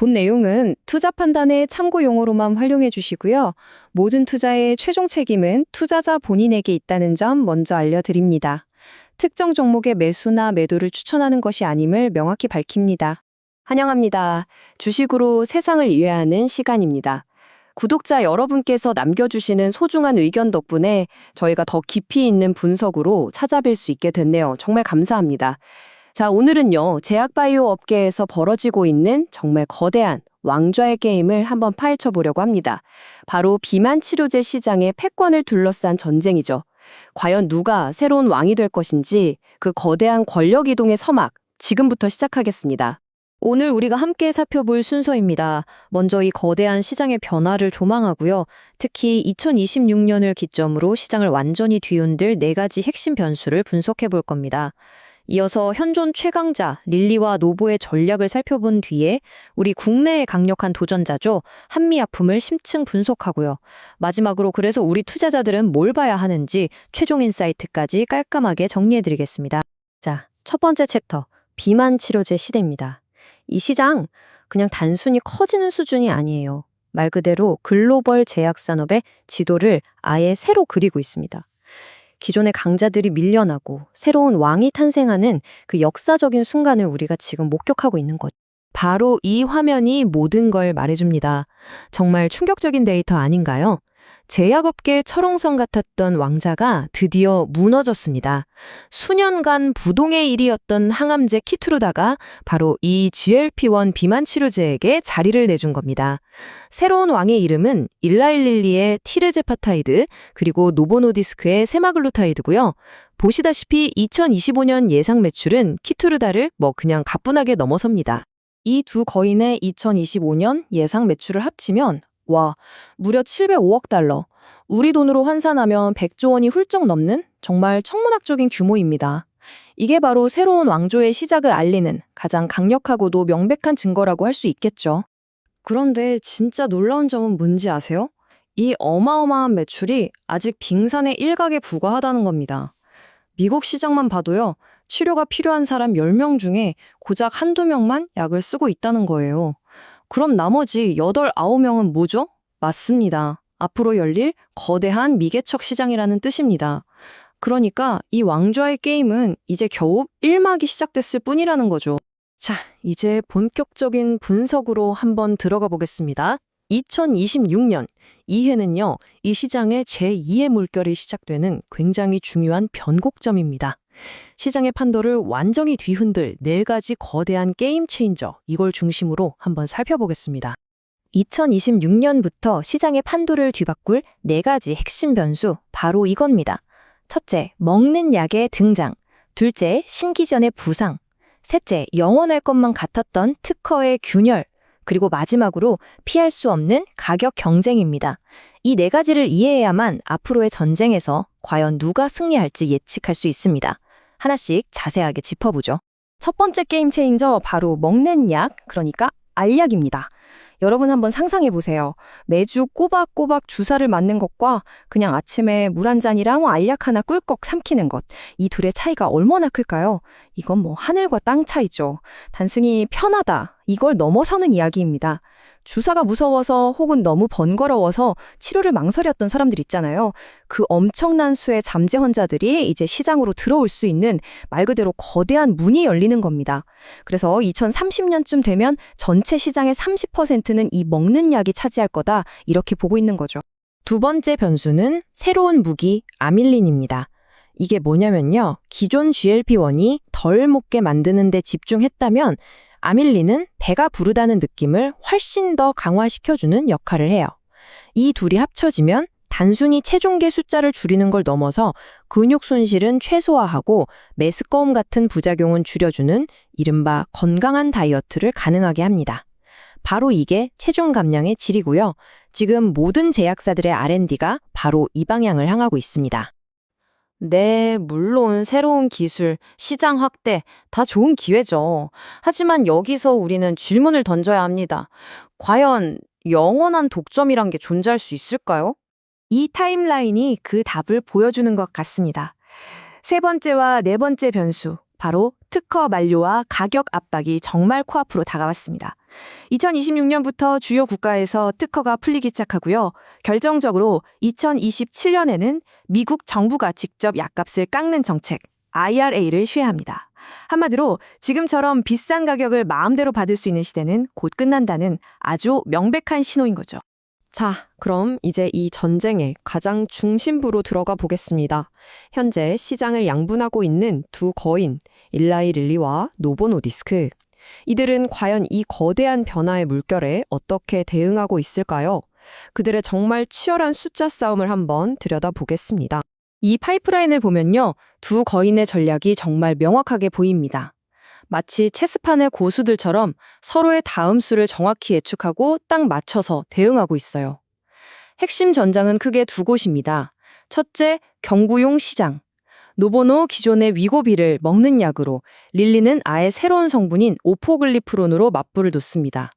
본 내용은 투자 판단의 참고 용어로만 활용해 주시고요. 모든 투자의 최종 책임은 투자자 본인에게 있다는 점 먼저 알려드립니다. 특정 종목의 매수나 매도를 추천하는 것이 아님을 명확히 밝힙니다. 환영합니다. 주식으로 세상을 이해하는 시간입니다. 구독자 여러분께서 남겨주시는 소중한 의견 덕분에 저희가 더 깊이 있는 분석으로 찾아뵐 수 있게 됐네요. 정말 감사합니다. 자, 오늘은요, 제약바이오 업계에서 벌어지고 있는 정말 거대한 왕좌의 게임을 한번 파헤쳐 보려고 합니다. 바로 비만 치료제 시장의 패권을 둘러싼 전쟁이죠. 과연 누가 새로운 왕이 될 것인지 그 거대한 권력 이동의 서막, 지금부터 시작하겠습니다. 오늘 우리가 함께 살펴볼 순서입니다. 먼저 이 거대한 시장의 변화를 조망하고요. 특히 2026년을 기점으로 시장을 완전히 뒤흔들 4가지 핵심 변수를 분석해 볼 겁니다. 이어서 현존 최강자 릴리와 노보의 전략을 살펴본 뒤에 우리 국내의 강력한 도전자죠. 한미약품을 심층 분석하고요. 마지막으로 그래서 우리 투자자들은 뭘 봐야 하는지 최종 인사이트까지 깔끔하게 정리해드리겠습니다. 자, 첫 번째 챕터, 비만 치료제 시대입니다. 이 시장 그냥 단순히 커지는 수준이 아니에요. 말 그대로 글로벌 제약산업의 지도를 아예 새로 그리고 있습니다. 기존의 강자들이 밀려나고 새로운 왕이 탄생하는 그 역사적인 순간을 우리가 지금 목격하고 있는 것. 바로 이 화면이 모든 걸 말해줍니다. 정말 충격적인 데이터 아닌가요? 제약업계의 철옹성 같았던 왕자가 드디어 무너졌습니다. 수년간 부동의 일이었던 항암제 키트루다가 바로 이 GLP-1 비만 치료제에게 자리를 내준 겁니다. 새로운 왕의 이름은 일라일릴리의 티르제파타이드 그리고 노보노디스크의 세마글루타이드고요. 보시다시피 2025년 예상 매출은 키투르다를 그냥 가뿐하게 넘어섭니다. 이 두 거인의 2025년 예상 매출을 합치면 무려 705억 달러. 우리 돈으로 환산하면 100조 원이 훌쩍 넘는 정말 천문학적인 규모입니다. 이게 바로 새로운 왕조의 시작을 알리는 가장 강력하고도 명백한 증거라고 할 수 있겠죠. 그런데 진짜 놀라운 점은 뭔지 아세요? 이 어마어마한 매출이 아직 빙산의 일각에 불과하다는 겁니다. 미국 시장만 봐도요, 치료가 필요한 사람 10명 중에 고작 한두 명만 약을 쓰고 있다는 거예요. 그럼 나머지 8, 9명은 뭐죠? 맞습니다. 앞으로 열릴 거대한 미개척 시장이라는 뜻입니다. 그러니까 이 왕좌의 게임은 이제 겨우 1막이 시작됐을 뿐이라는 거죠. 자, 이제 본격적인 분석으로 한번 들어가 보겠습니다. 2026년, 이 해는요, 이 시장의 제2의 물결이 시작되는 굉장히 중요한 변곡점입니다. 시장의 판도를 완전히 뒤흔들 4가지 거대한 게임 체인저, 이걸 중심으로 한번 살펴보겠습니다. 2026년부터 시장의 판도를 뒤바꿀 4가지 핵심 변수, 바로 이겁니다. 첫째, 먹는 약의 등장. 둘째, 신기전의 부상. 셋째, 영원할 것만 같았던 특허의 균열. 그리고 마지막으로 피할 수 없는 가격 경쟁입니다. 이 4가지를 이해해야만 앞으로의 전쟁에서 과연 누가 승리할지 예측할 수 있습니다. 하나씩 자세하게 짚어보죠. 첫 번째 게임 체인저, 바로 먹는 약, 그러니까 알약입니다. 여러분 한번 상상해보세요. 매주 꼬박꼬박 주사를 맞는 것과 그냥 아침에 물 한 잔이랑 알약 하나 꿀꺽 삼키는 것, 이 둘의 차이가 얼마나 클까요? 이건 하늘과 땅 차이죠. 단순히 편하다, 이걸 넘어서는 이야기입니다. 주사가 무서워서 혹은 너무 번거로워서 치료를 망설였던 사람들 있잖아요. 그 엄청난 수의 잠재 환자들이 이제 시장으로 들어올 수 있는 말 그대로 거대한 문이 열리는 겁니다. 그래서 2030년쯤 되면 전체 시장의 30%는 이 먹는 약이 차지할 거다, 이렇게 보고 있는 거죠. 두 번째 변수는 새로운 무기 아밀린입니다. 이게 뭐냐면요, 기존 GLP-1이 덜 먹게 만드는 데 집중했다면 아밀린은 배가 부르다는 느낌을 훨씬 더 강화시켜주는 역할을 해요. 이 둘이 합쳐지면 단순히 체중계 숫자를 줄이는 걸 넘어서 근육 손실은 최소화하고 메스꺼움 같은 부작용은 줄여주는 이른바 건강한 다이어트를 가능하게 합니다. 바로 이게 체중 감량의 질이고요. 지금 모든 제약사들의 R&D가 바로 이 방향을 향하고 있습니다. 네, 물론 새로운 기술, 시장 확대, 다 좋은 기회죠. 하지만 여기서 우리는 질문을 던져야 합니다. 과연 영원한 독점이란 게 존재할 수 있을까요? 이 타임라인이 그 답을 보여주는 것 같습니다. 세 번째와 네 번째 변수, 바로 특허 만료와 가격 압박이 정말 코앞으로 다가왔습니다. 2026년부터 주요 국가에서 특허가 풀리기 시작하고요. 결정적으로 2027년에는 미국 정부가 직접 약값을 깎는 정책, IRA를 시행합니다. 한마디로 지금처럼 비싼 가격을 마음대로 받을 수 있는 시대는 곧 끝난다는 아주 명백한 신호인 거죠. 자, 그럼 이제 이 전쟁의 가장 중심부로 들어가 보겠습니다. 현재 시장을 양분하고 있는 두 거인, 일라이 릴리와 노보 노디스크. 이들은 과연 이 거대한 변화의 물결에 어떻게 대응하고 있을까요? 그들의 정말 치열한 숫자 싸움을 한번 들여다보겠습니다. 이 파이프라인을 보면요, 두 거인의 전략이 정말 명확하게 보입니다. 마치 체스판의 고수들처럼 서로의 다음 수를 정확히 예측하고 딱 맞춰서 대응하고 있어요. 핵심 전장은 크게 두 곳입니다. 첫째, 경구용 시장. 노보노 기존의 위고비를 먹는 약으로, 릴리는 아예 새로운 성분인 오포글리프론으로 맞불을 뒀습니다.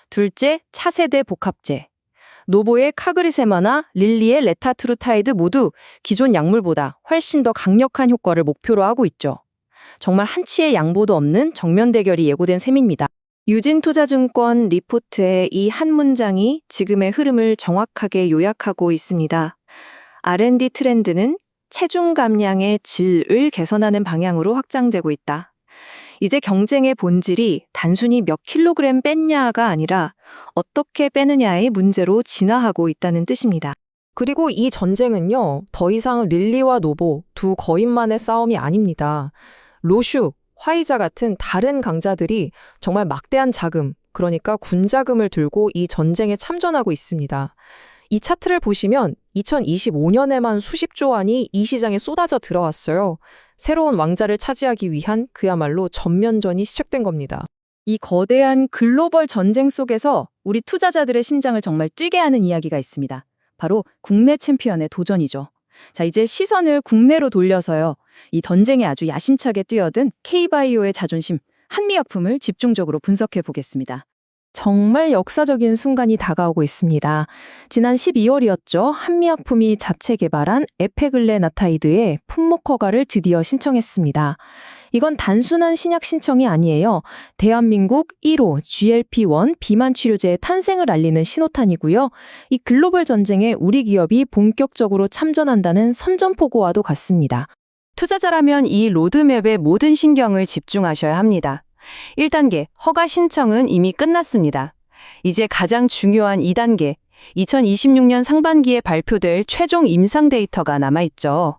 둘째, 차세대 복합제. 노보의 카그리세마나 릴리의 레타트루타이드 모두 기존 약물보다 훨씬 더 강력한 효과를 목표로 하고 있죠. 정말 한치의 양보도 없는 정면 대결이 예고된 셈입니다. 유진투자증권 리포트의 이 한 문장이 지금의 흐름을 정확하게 요약하고 있습니다. R&D 트렌드는 체중 감량의 질을 개선하는 방향으로 확장되고 있다. 이제 경쟁의 본질이 단순히 몇 킬로그램 뺐냐가 아니라 어떻게 빼느냐의 문제로 진화하고 있다는 뜻입니다. 그리고 이 전쟁은요, 더 이상 릴리와 노보 두 거인만의 싸움이 아닙니다. 로슈, 화이자 같은 다른 강자들이 정말 막대한 자금, 그러니까 군자금을 들고 이 전쟁에 참전하고 있습니다. 이 차트를 보시면 2025년에만 수십조 원이 이 시장에 쏟아져 들어왔어요. 새로운 왕자를 차지하기 위한 그야말로 전면전이 시작된 겁니다. 이 거대한 글로벌 전쟁 속에서 우리 투자자들의 심장을 정말 뛰게 하는 이야기가 있습니다. 바로 국내 챔피언의 도전이죠. 자, 이제 시선을 국내로 돌려서요. 이 전쟁에 아주 야심차게 뛰어든 K바이오의 자존심, 한미약품을 집중적으로 분석해 보겠습니다. 정말 역사적인 순간이 다가오고 있습니다. 지난 12월이었죠. 한미약품이 자체 개발한 에페글레나타이드의 품목 허가를 드디어 신청했습니다. 이건 단순한 신약 신청이 아니에요. 대한민국 1호 GLP-1 비만 치료제의 탄생을 알리는 신호탄이고요. 이 글로벌 전쟁에 우리 기업이 본격적으로 참전한다는 선전포고와도 같습니다. 투자자라면 이 로드맵에 모든 신경을 집중하셔야 합니다. 1단계, 허가 신청은 이미 끝났습니다. 이제 가장 중요한 2단계, 2026년 상반기에 발표될 최종 임상 데이터가 남아있죠.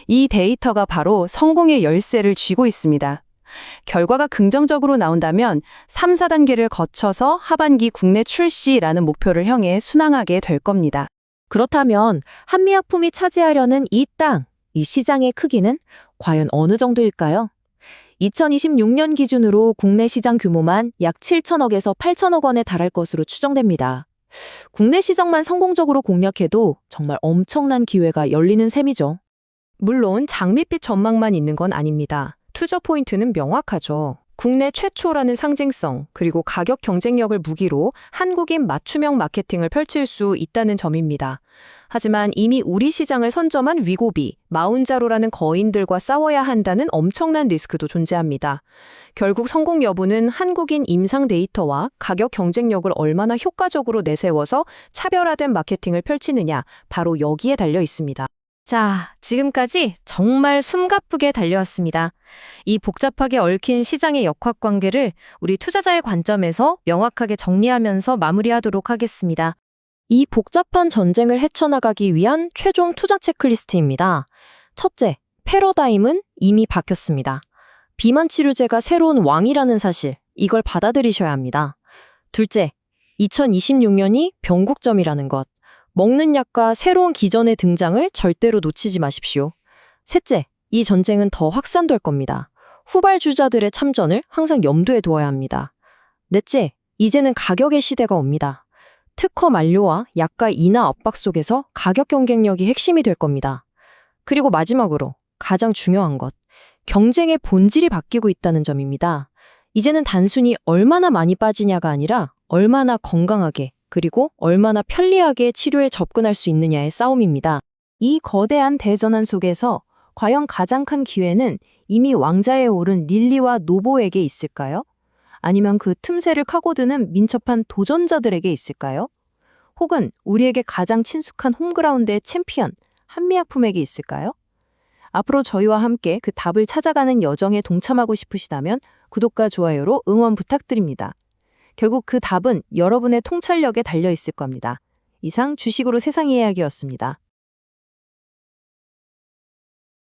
이 데이터가 바로 성공의 열쇠를 쥐고 있습니다. 결과가 긍정적으로 나온다면 3, 4단계를 거쳐서 하반기 국내 출시라는 목표를 향해 순항하게 될 겁니다. 그렇다면 한미약품이 차지하려는 이 땅, 이 시장의 크기는 과연 어느 정도일까요? 2026년 기준으로 국내 시장 규모만 약 7천억에서 8천억 원에 달할 것으로 추정됩니다. 국내 시장만 성공적으로 공략해도 정말 엄청난 기회가 열리는 셈이죠. 물론 장밋빛 전망만 있는 건 아닙니다. 투자 포인트는 명확하죠. 국내 최초라는 상징성, 그리고 가격 경쟁력을 무기로 한국인 맞춤형 마케팅을 펼칠 수 있다는 점입니다. 하지만 이미 우리 시장을 선점한 위고비, 마운자로라는 거인들과 싸워야 한다는 엄청난 리스크도 존재합니다. 결국 성공 여부는 한국인 임상 데이터와 가격 경쟁력을 얼마나 효과적으로 내세워서 차별화된 마케팅을 펼치느냐, 바로 여기에 달려 있습니다. 자, 지금까지 정말 숨가쁘게 달려왔습니다. 이 복잡하게 얽힌 시장의 역학관계를 우리 투자자의 관점에서 명확하게 정리하면서 마무리하도록 하겠습니다. 이 복잡한 전쟁을 헤쳐나가기 위한 최종 투자 체크리스트입니다. 첫째, 패러다임은 이미 바뀌었습니다. 비만 치료제가 새로운 왕이라는 사실, 이걸 받아들이셔야 합니다. 둘째, 2026년이 변곡점이라는 것. 먹는 약과 새로운 기전의 등장을 절대로 놓치지 마십시오. 셋째, 이 전쟁은 더 확산될 겁니다. 후발주자들의 참전을 항상 염두에 두어야 합니다. 넷째, 이제는 가격의 시대가 옵니다. 특허 만료와 약가 인하 압박 속에서 가격 경쟁력이 핵심이 될 겁니다. 그리고 마지막으로 가장 중요한 것, 경쟁의 본질이 바뀌고 있다는 점입니다. 이제는 단순히 얼마나 많이 빠지냐가 아니라 얼마나 건강하게 그리고 얼마나 편리하게 치료에 접근할 수 있느냐의 싸움입니다. 이 거대한 대전환 속에서 과연 가장 큰 기회는 이미 왕자에 오른 릴리와 노보에게 있을까요? 아니면 그 틈새를 파고드는 민첩한 도전자들에게 있을까요? 혹은 우리에게 가장 친숙한 홈그라운드의 챔피언, 한미약품에게 있을까요? 앞으로 저희와 함께 그 답을 찾아가는 여정에 동참하고 싶으시다면 구독과 좋아요로 응원 부탁드립니다. 결국 그 답은 여러분의 통찰력에 달려 있을 겁니다. 이상 주식으로 세상 이야기였습니다.